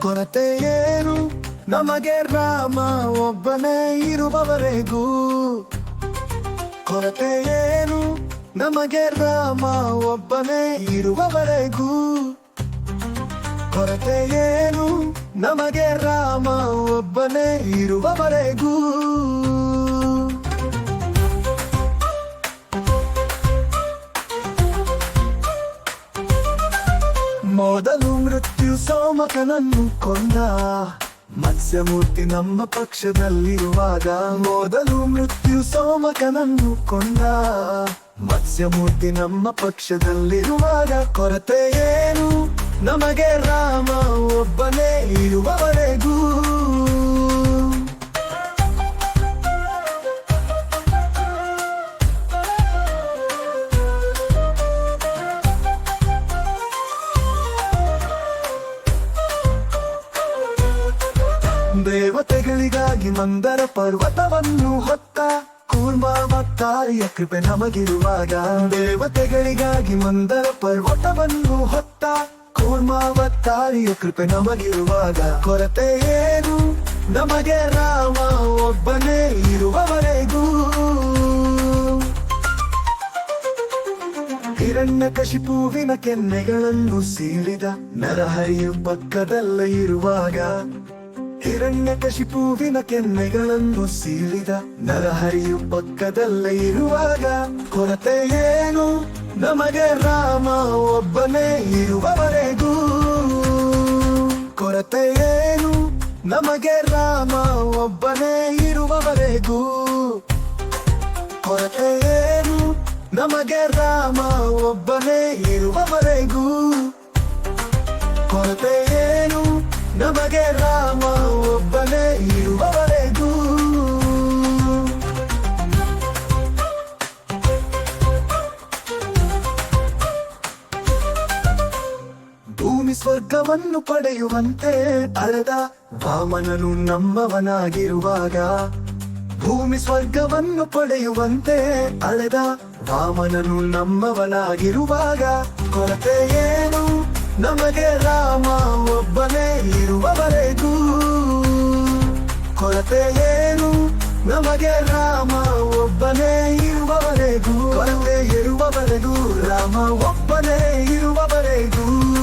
ಕೊರತೆ ಏನು ನಮಗೆ ರಾಮ ಒಬ್ಬನೇ ಇರುವವರೆಗೂ. ಕೊರತೆ ಏನು ನಮಗೆ ರಾಮ ಒಬ್ಬನೇ ಇರುವವರೆಗೂ. ಕೊರತೆ ಏನು ನಮಗೆ ರಾಮ ಒಬ್ಬನೇ ಇರುವವರೆಗೂ. ಮೊದಲು ಮೃತ್ಯು ಸೋಮಕನನ್ನು ಕೊಂದ ಮತ್ಸ್ಯಮೂರ್ತಿ ನಮ್ಮ ಪಕ್ಷದಲ್ಲಿರುವಾಗ. ಮೊದಲು ಮೃತ್ಯು ಸೋಮಕನನ್ನು ಕೊಂದ ಮತ್ಸ್ಯಮೂರ್ತಿ ನಮ್ಮ ಪಕ್ಷದಲ್ಲಿರುವಾಗ. ಕೊರತೆ ಏನು ನಮಗೆ ರಾಮ ಒಬ್ಬನೇ ಇರುವವರೆಗೂ. ದೇವತೆಗಳಿಗಾಗಿ ಮಂದರ ಪರ್ವತವನ್ನು ಹೊತ್ತ ಕೂರ್ಮಾವತಾರಿಯ ಕೃಪೆ ನಮಗಿರುವಾಗ. ದೇವತೆಗಳಿಗಾಗಿ ಮಂದರ ಪರ್ವತವನ್ನು ಹೊತ್ತ ಕೂರ್ಮಾವತಾರಿಯ ಕೃಪೆ ನಮಗಿರುವಾಗ. ಕೊರತೆ ಏನು ನಮಗೆ ರಾಮ ಒಬ್ಬನೇ ಇರುವವರೆಗೂ. ಹಿರಣ್ಯಕಶಿಪುವಿನ ಕೆನ್ನೆಗಳನ್ನು ಸೀಳಿದ ನರಹರಿಯು ಪಕ್ಕದಲ್ಲೇ ಇರುವಾಗ. ಹಿರಣ್ಯಕಶಿಪುವಿನ ಕೆನ್ನೆಗಳನ್ನು ಸೀಳಿದ ನರಹರಿಯು ಪಕ್ಕದಲ್ಲೇ ಇರುವಾಗ. ಕೊರತೆ ಏನು ನಮಗೆ ರಾಮ ಒಬ್ಬನೇ ಇರುವವರೆಗೂ. ಕೊರತೆ ಏನು ನಮಗೆ ರಾಮ ಒಬ್ಬನೇ ಇರುವವರೆಗೂ. ಕೊರತೆ ಏನು ನಮಗೆ ರಾಮ ಒಬ್ಬನೇ ಇರುವವರೆಗೂ. ಕೊರತೆ ಏನು ನಮಗೆ ರಾಮ ಒಬ್ಬನೇ ಇರುವವರೆಗೂ. ಭೂಮಿ ಸ್ವರ್ಗವನ್ನು ಪಡೆಯುವಂತೆ ಅಳೆದ ವಾಮನನು ನಮ್ಮವನಾಗಿರುವಾಗ. ಭೂಮಿ ಸ್ವರ್ಗವನ್ನು ಪಡೆಯುವಂತೆ ಅಳೆದ ವಾಮನನು ನಮ್ಮವನಾಗಿರುವಾಗ. ಕೊರತೆ ಏನು ನಮಗೆ ರಾಮ ಒಬ್ಬನೇ ಇರುವವರೆಗೂ. ಕೊರತೆ ಏನು ನಮಗೆ ರಾಮ ಒಬ್ಬನೇ ಇರುವವರೆಗೂ. ಕೊರತೆ ಇರುವವರೆಗೂ ರಾಮ ಒಬ್ಬನೇ ಇರುವವರೆಗೂ.